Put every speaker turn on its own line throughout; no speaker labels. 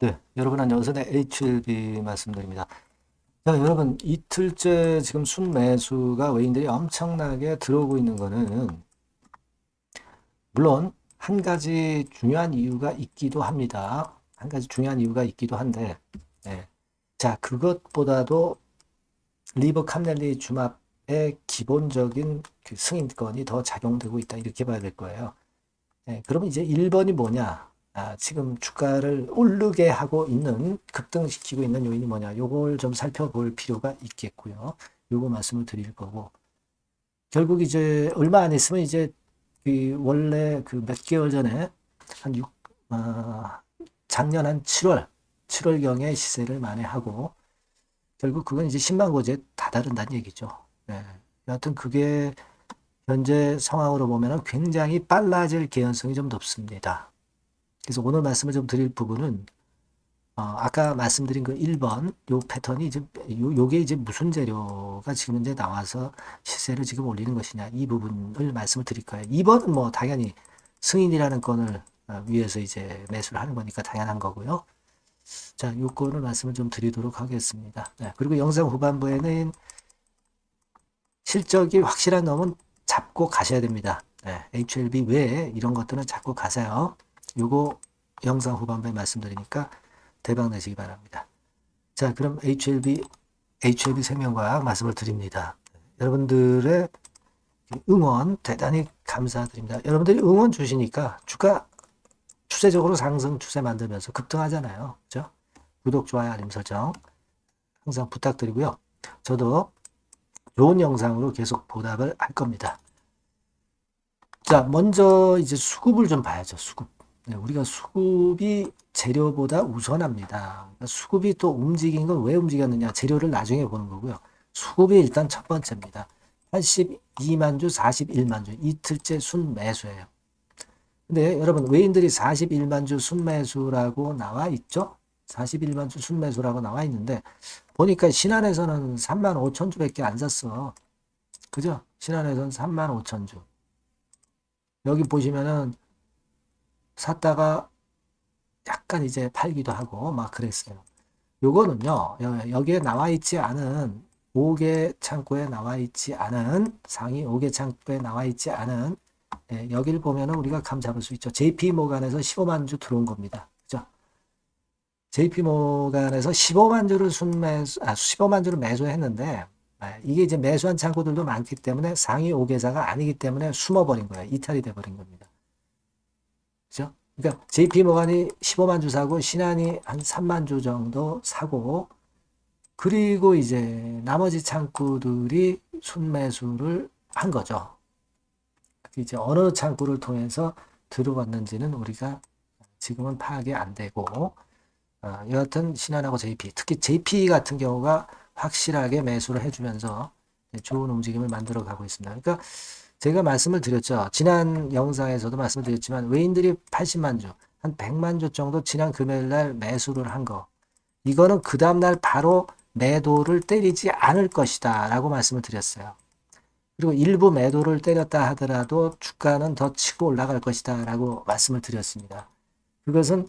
네, 여러분 안녕하세요. 네, HLB 말씀드립니다. 자, 여러분 이틀째 지금 순매수가 외인들이 엄청나게 들어오고 있는 거는 물론 한 가지 중요한 이유가 있기도 합니다. 한 가지 중요한 이유가 있기도 한데, 네. 자, 그것보다도 리버 캄넬리 주맙의 기본적인 그 승인권이 더 작용되고 있다 이렇게 봐야 될 거예요. 네, 그러면 이제 1번이 뭐냐? 지금 주가를 오르게 하고 있는, 급등시키고 있는 요인이 뭐냐? 요걸 좀 살펴볼 필요가 있겠고요. 요거 말씀을 드릴 거고. 결국 이제 얼마 안 있으면 이제 그 원래 그 몇 개월 전에 한 작년 한 7월경에 시세를 만회하고 결국 그건 이제 10만 고지에 다다른다는 얘기죠. 네. 여하튼 그게 현재 상황으로 보면 굉장히 빨라질 개연성이 좀 높습니다. 그래서 오늘 말씀을 좀 드릴 부분은 아까 말씀드린 그 1번 요 패턴이 이제 요게 이제 무슨 재료가 지금 이제 나와서 시세를 지금 올리는 것이냐 이 부분을 말씀을 드릴 거예요. 2번은 뭐 당연히 승인이라는 건을 위해서 이제 매수를 하는 거니까 당연한 거고요. 자, 요거를 말씀을 좀 드리도록 하겠습니다. 네, 그리고 영상 후반부에는 실적이 확실한 놈은 잡고 가셔야 됩니다. 네, HLB 외에 이런 것들은 잡고 가세요. 요거 영상 후반부에 말씀드리니까 대박 내시기 바랍니다. 자, 그럼 HLB 생명과학 말씀을 드립니다. 여러분들의 응원 대단히 감사드립니다. 여러분들이 응원 주시니까 주가 추세적으로 상승 추세 만들면서 급등하잖아요. 그죠? 구독, 좋아요, 알림 설정 항상 부탁드리고요. 저도 좋은 영상으로 계속 보답을 할 겁니다. 자, 먼저 이제 수급을 좀 봐야죠. 수급. 네, 우리가 수급이 재료보다 우선합니다. 그러니까 수급이 또 움직인 건 왜 움직였느냐? 재료를 나중에 보는 거고요. 수급이 일단 첫 번째입니다. 82만 주, 41만 주 이틀째 순매수예요. 근데 여러분 외인들이 41만 주 순매수라고 나와 있죠? 41만 주 순매수라고 나와 있는데 보니까 신한에서는 3만 5천 주밖에 안 샀어. 그죠? 신한에서는 3만 5천 주. 여기 보시면은 샀다가 약간 이제 팔기도 하고 막 그랬어요. 요거는요, 여기에 나와 있지 않은 5개 창고에 나와 있지 않은 상위 5개 창고에 나와 있지 않은 여기를 보면은 우리가 감 잡을 수 있죠. JP 모간에서 15만 주 들어온 겁니다. 그죠? JP 모간에서 15만 주를 15만 주를 매수했는데 이게 이제 매수한 창고들도 많기 때문에 상위 5개사가 아니기 때문에 숨어버린 거예요. 이탈이 돼버린 겁니다. 그죠? 그러니까 JP 모간이 15만 주 사고 신한이 한 3만 주 정도 사고 그리고 이제 나머지 창구들이 순매수를 한 거죠. 이제 어느 창구를 통해서 들어왔는지는 우리가 지금은 파악이 안 되고 여하튼 신한하고 JP 특히 JP 같은 경우가 확실하게 매수를 해주면서 좋은 움직임을 만들어 가고 있습니다. 그러니까 제가 말씀을 드렸죠. 지난 영상에서도 말씀을 드렸지만 외인들이 80만 주, 한 100만 주 정도 지난 금요일 날 매수를 한 거. 이거는 그 다음날 바로 매도를 때리지 않을 것이다 라고 말씀을 드렸어요. 그리고 일부 매도를 때렸다 하더라도 주가는 더 치고 올라갈 것이다 라고 말씀을 드렸습니다. 그것은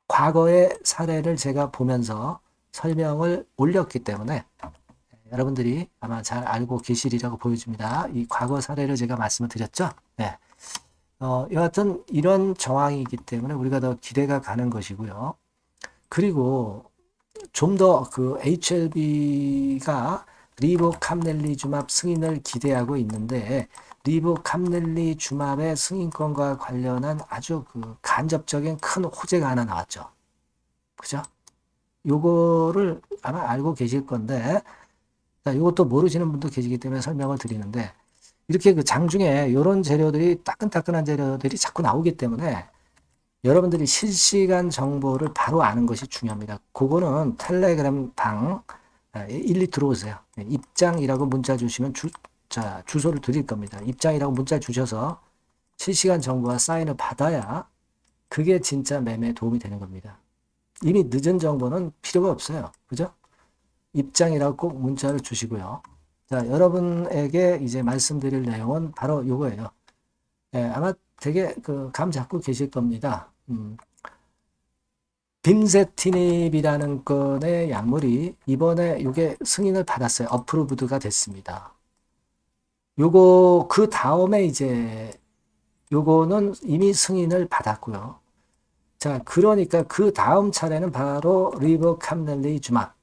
과거의 사례를 제가 보면서 설명을 올렸기 때문에 여러분들이 아마 잘 알고 계시리라고 보여집니다. 이 과거 사례를 제가 말씀을 드렸죠. 네. 여하튼 이런 정황이기 때문에 우리가 더 기대가 가는 것이고요. 그리고 좀 더 그 HLB가 리보캄넬리주맙 승인을 기대하고 있는데 리보캄넬리주맙의 승인권과 관련한 아주 그 간접적인 큰 호재가 하나 나왔죠. 그죠? 요거를 아마 알고 계실 건데 이것도 모르시는 분도 계시기 때문에 설명을 드리는데 이렇게 그 장중에 이런 재료들이 따끈따끈한 재료들이 자꾸 나오기 때문에 여러분들이 실시간 정보를 바로 아는 것이 중요합니다. 그거는 텔레그램 방 일리 들어오세요. 입장이라고 문자 주시면 주소를 드릴 겁니다. 입장이라고 문자 주셔서 실시간 정보와 사인을 받아야 그게 진짜 매매에 도움이 되는 겁니다. 이미 늦은 정보는 필요가 없어요. 그죠? 입장이라고 꼭 문자를 주시고요. 자, 여러분에게 이제 말씀드릴 내용은 바로 이거예요. 아마 되게 그 감 잡고 계실 겁니다. 빔세티닙이라는 건의 약물이 이번에 이게 승인을 받았어요. 어프로브드가 됐습니다. 요거 그 다음에 이제 요거는 이미 승인을 받았고요. 자, 그러니까 그 다음 차례는 바로 리버캄넬리주맙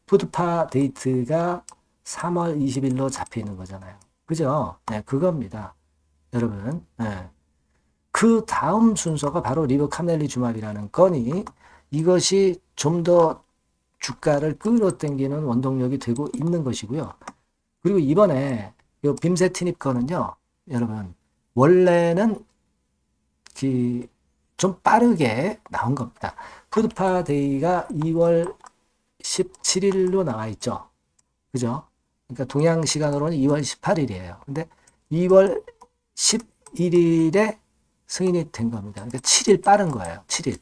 푸드파 데이트가 3월 20일로 잡히는 거잖아요. 그죠? 네, 그겁니다. 여러분. 네. 그 다음 순서가 바로 리버캄넬리주맙이라는 건이 이것이 좀 더 주가를 끌어당기는 원동력이 되고 있는 것이고요. 그리고 이번에 이 빔세티닙 거는요, 여러분, 원래는 좀 빠르게 나온 겁니다. 푸드파데이가 2월 17일로 나와 있죠. 그죠? 그러니까 동양 시간으로는 2월 18일이에요. 근데 2월 11일에 승인이 된 겁니다. 그러니까 7일 빠른 거예요. 7일.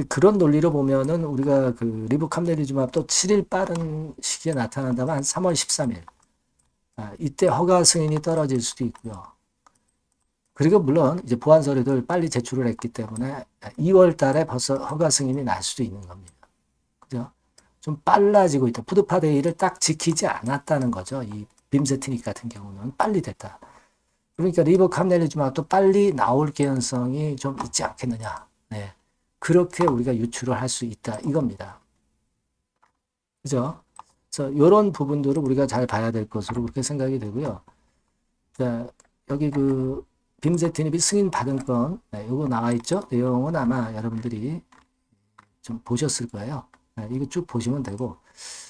그런 논리로 보면은 우리가 그 리브캄네리즘압도 7일 빠른 시기에 나타난다면 한 3월 13일. 이때 허가 승인이 떨어질 수도 있고요. 그리고 물론 이제 보안 서류들 빨리 제출을 했기 때문에 2월 달에 벌써 허가 승인이 날 수도 있는 겁니다. 그죠? 좀 빨라지고 있다. 푸드파데이를 딱 지키지 않았다는 거죠. 이 빔세티닉 같은 경우는 빨리 됐다. 그러니까 리버캄넬리즘압도 빨리 나올 개연성이 좀 있지 않겠느냐. 네. 그렇게 우리가 유추를 할 수 있다. 이겁니다. 그죠? 그래서 이런 부분들을 우리가 잘 봐야 될 것으로 그렇게 생각이 되고요. 자, 여기 그 빔세티닙이 승인 받은 건, 네, 이거 나와 있죠? 내용은 아마 여러분들이 좀 보셨을 거예요. 네, 이거 쭉 보시면 되고.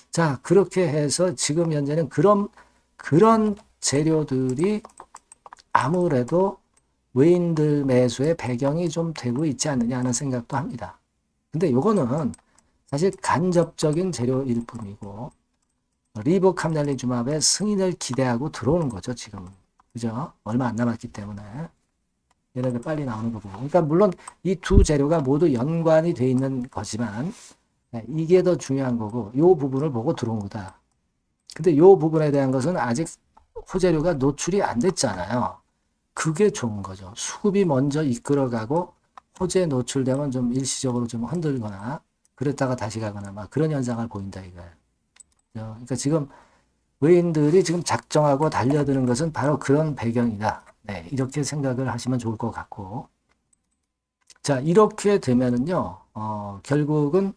자, 그렇게 해서 지금 현재는 그런 재료들이 아무래도 외인들 매수의 배경이 좀 되고 있지 않느냐 하는 생각도 합니다. 근데 요거는 사실 간접적인 재료일 뿐이고, 리보캄넬리주맙의 승인을 기대하고 들어오는 거죠, 지금. 그죠? 얼마 안 남았기 때문에. 얘네들 빨리 나오는 거고. 그러니까 물론 이 두 재료가 모두 연관이 돼 있는 거지만, 이게 더 중요한 거고, 요 부분을 보고 들어온 거다. 근데 요 부분에 대한 것은 아직 호재료가 노출이 안 됐잖아요. 그게 좋은 거죠. 수급이 먼저 이끌어가고 호재 노출되면 좀 일시적으로 좀 흔들거나 그랬다가 다시 가거나 막 그런 현상을 보인다 이거예요. 그러니까 지금 외인들이 지금 작정하고 달려드는 것은 바로 그런 배경이다. 네, 이렇게 생각을 하시면 좋을 것 같고. 자, 이렇게 되면은요, 결국은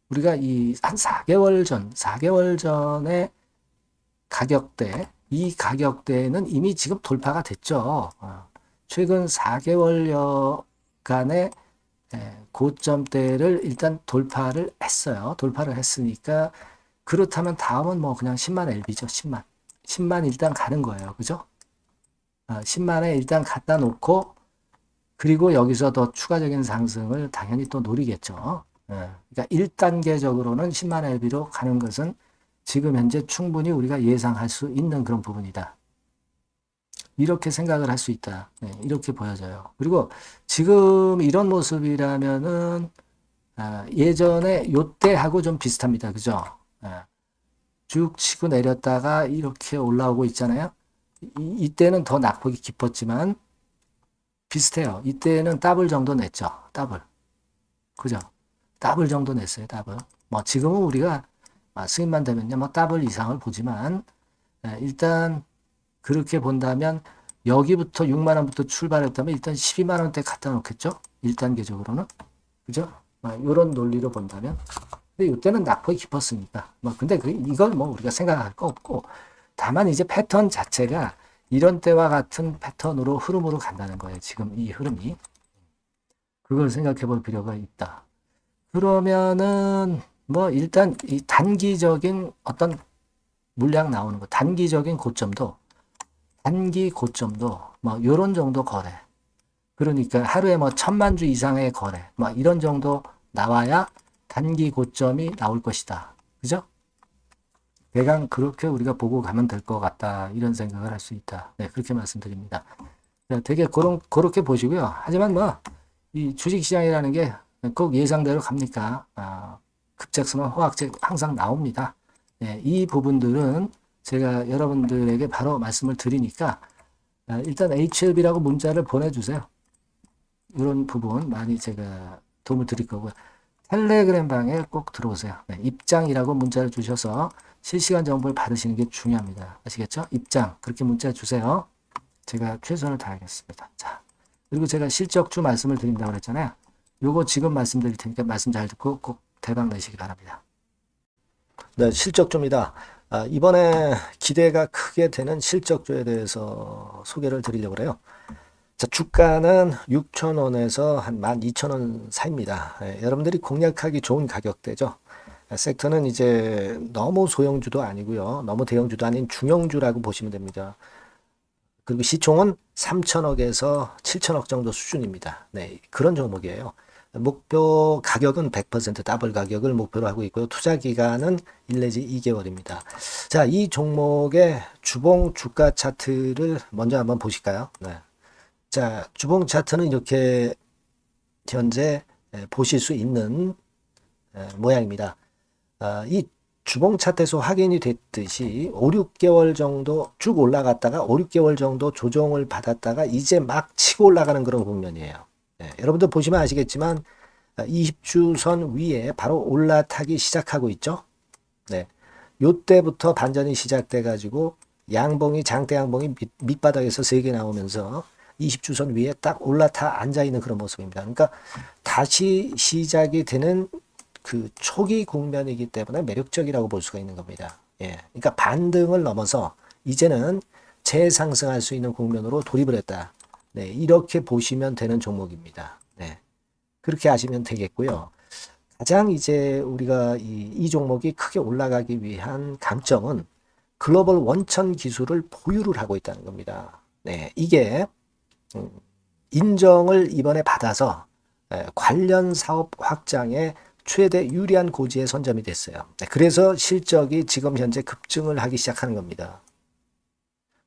우리가 이 한 4개월 전에 가격대, 이 가격대는 이미 지금 돌파가 됐죠. 최근 4개월여간의 고점대를 일단 돌파를 했어요. 돌파를 했으니까 그렇다면 다음은 뭐 그냥 10만 LB죠. 10만. 10만 일단 가는 거예요. 그죠? 10만에 일단 갖다 놓고 그리고 여기서 더 추가적인 상승을 당연히 또 노리겠죠. 그러니까 1단계적으로는 10만 LB로 가는 것은 지금 현재 충분히 우리가 예상할 수 있는 그런 부분이다. 이렇게 생각을 할 수 있다. 네, 이렇게 보여져요. 그리고 지금 이런 모습이라면은 예전에 요때하고 좀 비슷합니다. 그죠? 쭉 치고 내렸다가 이렇게 올라오고 있잖아요. 이때는 더 낙폭이 깊었지만 비슷해요. 이때는 더블 정도 냈죠. 더블. 그죠? 더블 정도 냈어요. 더블. 뭐 지금은 우리가 승인만 되면요. 뭐 더블 이상을 보지만 일단 그렇게 본다면 여기부터 6만 원부터 출발했다면 일단 12만 원대 갖다 놓겠죠? 1단계적으로는. 그죠? 이런 논리로 본다면. 근데 이때는 낙폭이 깊었으니까. 근데 이걸 뭐 우리가 생각할 거 없고 다만 이제 패턴 자체가 이런 때와 같은 패턴으로 흐름으로 간다는 거예요. 지금 이 흐름이. 그걸 생각해 볼 필요가 있다. 그러면은 뭐 일단 이 단기적인 어떤 물량 나오는 거, 단기 고점도 뭐 요런 정도 거래. 그러니까 하루에 뭐 1000만 주 이상의 거래. 뭐 이런 정도 나와야 단기 고점이 나올 것이다. 그죠? 대강 그렇게 우리가 보고 가면 될 것 같다. 이런 생각을 할 수 있다. 네, 그렇게 말씀드립니다. 되게 그렇게 보시고요. 하지만 뭐 이 주식시장이라는 게 꼭 예상대로 갑니까? 급작스러운 호황책 항상 나옵니다. 네, 이 부분들은 제가 여러분들에게 바로 말씀을 드리니까 일단 HLB라고 문자를 보내주세요. 이런 부분 많이 제가 도움을 드릴 거고요. 텔레그램 방에 꼭 들어오세요. 네, 입장이라고 문자를 주셔서 실시간 정보를 받으시는 게 중요합니다. 아시겠죠? 입장 그렇게 문자 주세요. 제가 최선을 다하겠습니다. 자, 그리고 제가 실적주 말씀을 드린다고 그랬잖아요. 요거 지금 말씀드릴 테니까 말씀 잘 듣고 꼭 대박 내시기 바랍니다. 네, 실적주입니다. 이번에 기대가 크게 되는 실적주에 대해서 소개를 드리려고 그래요. 자, 주가는 6,000원에서 한 12,000원 사이입니다. 여러분들이 공략하기 좋은 가격대죠. 섹터는 이제 너무 소형주도 아니고요. 너무 대형주도 아닌 중형주라고 보시면 됩니다. 그리고 시총은 3천억에서 7천억 정도 수준입니다. 네, 그런 종목이에요. 목표 가격은 100% 더블 가격을 목표로 하고 있고요. 투자 기간은 1 내지 2개월입니다. 자, 이 종목의 주봉 주가 차트를 먼저 한번 보실까요? 네. 자, 주봉 차트는 이렇게 현재 보실 수 있는 모양입니다. 이 주봉 차트에서 확인이 됐듯이 5, 6개월 정도 쭉 올라갔다가 5, 6개월 정도 조정을 받았다가 이제 막 치고 올라가는 그런 국면이에요. 네, 여러분들 보시면 아시겠지만 20주선 위에 바로 올라타기 시작하고 있죠. 네, 요때부터 반전이 시작돼 가지고 양봉이 장대 양봉이 밑바닥에서 3개 나오면서 20주선 위에 딱 올라타 앉아 있는 그런 모습입니다. 그러니까 다시 시작이 되는 그 초기 국면이기 때문에 매력적이라고 볼 수가 있는 겁니다. 예. 그러니까 반등을 넘어서 이제는 재상승할 수 있는 국면으로 돌입을 했다. 네. 이렇게 보시면 되는 종목입니다. 네. 그렇게 아시면 되겠고요. 가장 이제 우리가 이 종목이 크게 올라가기 위한 강점은 글로벌 원천 기술을 보유를 하고 있다는 겁니다. 네. 이게 인정을 이번에 받아서 관련 사업 확장에 최대 유리한 고지에 선점이 됐어요. 그래서 실적이 지금 현재 급증을 하기 시작하는 겁니다.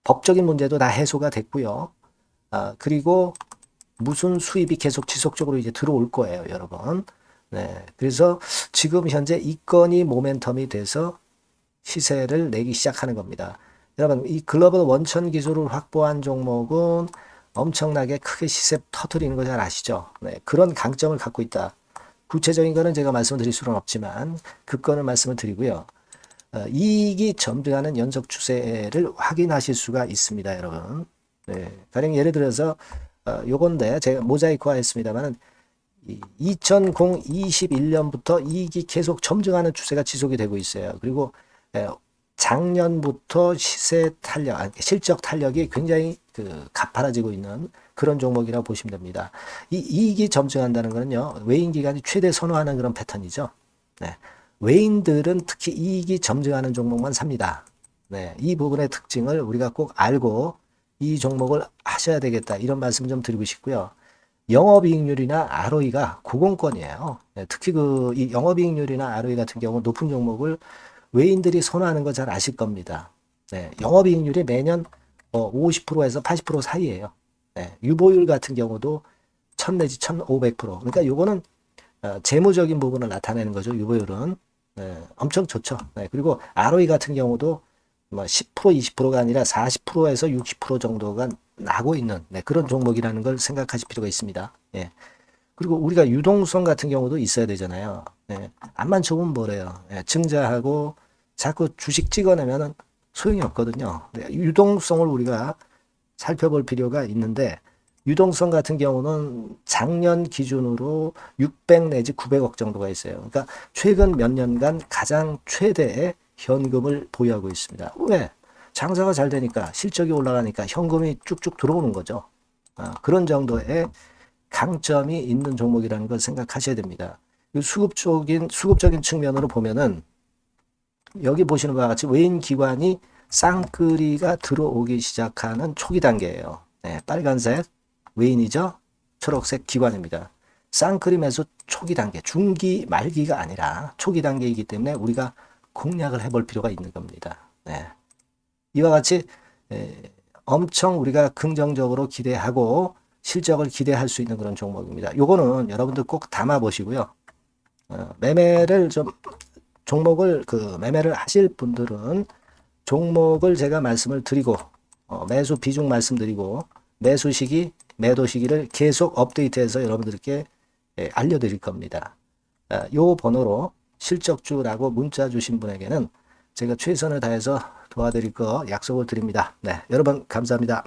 법적인 문제도 다 해소가 됐고요. 그리고 무슨 수입이 계속 지속적으로 이제 들어올 거예요, 여러분. 네, 그래서 지금 현재 이 건이 모멘텀이 돼서 시세를 내기 시작하는 겁니다. 여러분, 이 글로벌 원천 기술을 확보한 종목은 엄청나게 크게 시세 터트리는 거 잘 아시죠? 네, 그런 강점을 갖고 있다. 구체적인 거는 제가 말씀을 드릴 수는 없지만 그 건을 말씀을 드리고요. 이익이 점등하는 연속 추세를 확인하실 수가 있습니다, 여러분. 네, 가령 예를 들어서 요건데 제가 모자이크화 했습니다만은 2021년부터 이익이 계속 점증하는 추세가 지속이 되고 있어요. 그리고 작년부터 시세 탄력, 실적 탄력이 굉장히 가파라지고 있는 그런 종목이라고 보시면 됩니다. 이 이익이 점증한다는 것은요, 외인 기관이 최대 선호하는 그런 패턴이죠. 네. 외인들은 특히 이익이 점증하는 종목만 삽니다. 네. 이 부분의 특징을 우리가 꼭 알고 이 종목을 하셔야 되겠다. 이런 말씀 좀 드리고 싶고요. 영업이익률이나 ROE가 고공권이에요. 네. 특히 이 영업이익률이나 ROE 같은 경우 높은 종목을 외인들이 선호하는 거 잘 아실 겁니다. 네. 영업이익률이 매년 50%에서 80% 사이에요. 네, 유보율 같은 경우도 1000 내지 1500%. 그러니까 요거는 재무적인 부분을 나타내는 거죠. 유보율은. 네, 엄청 좋죠. 네, 그리고 ROE 같은 경우도 뭐 10% 20%가 아니라 40%에서 60% 정도가 나고 있는 그런 종목이라는 걸 생각하실 필요가 있습니다. 예. 그리고 우리가 유동성 같은 경우도 있어야 되잖아요. 예. 암만 좋으면 뭐래요. 예. 증자하고 자꾸 주식 찍어내면은 소용이 없거든요. 네, 유동성을 우리가 살펴볼 필요가 있는데 유동성 같은 경우는 작년 기준으로 600 내지 900억 정도가 있어요. 그러니까 최근 몇 년간 가장 최대의 현금을 보유하고 있습니다. 왜? 장사가 잘 되니까 실적이 올라가니까 현금이 쭉쭉 들어오는 거죠. 그런 정도의 강점이 있는 종목이라는 걸 생각하셔야 됩니다. 수급적인 측면으로 보면은 여기 보시는 바와 같이 외인 기관이 쌍끌이가 들어오기 시작하는 초기 단계예요. 네, 빨간색 외인이죠. 초록색 기관입니다. 쌍끌이 매수 초기 단계, 중기 말기가 아니라 초기 단계이기 때문에 우리가 공략을 해볼 필요가 있는 겁니다. 네. 이와 같이 엄청 우리가 긍정적으로 기대하고 실적을 기대할 수 있는 그런 종목입니다. 요거는 여러분들 꼭 담아 보시고요. 매매를 좀 종목을 매매를 하실 분들은 종목을 제가 말씀을 드리고 매수 비중 말씀드리고 매수 시기, 매도 시기를 계속 업데이트해서 여러분들께 알려드릴 겁니다. 요 번호로 실적주라고 문자 주신 분에게는 제가 최선을 다해서 도와드릴 거 약속을 드립니다. 네, 여러분 감사합니다.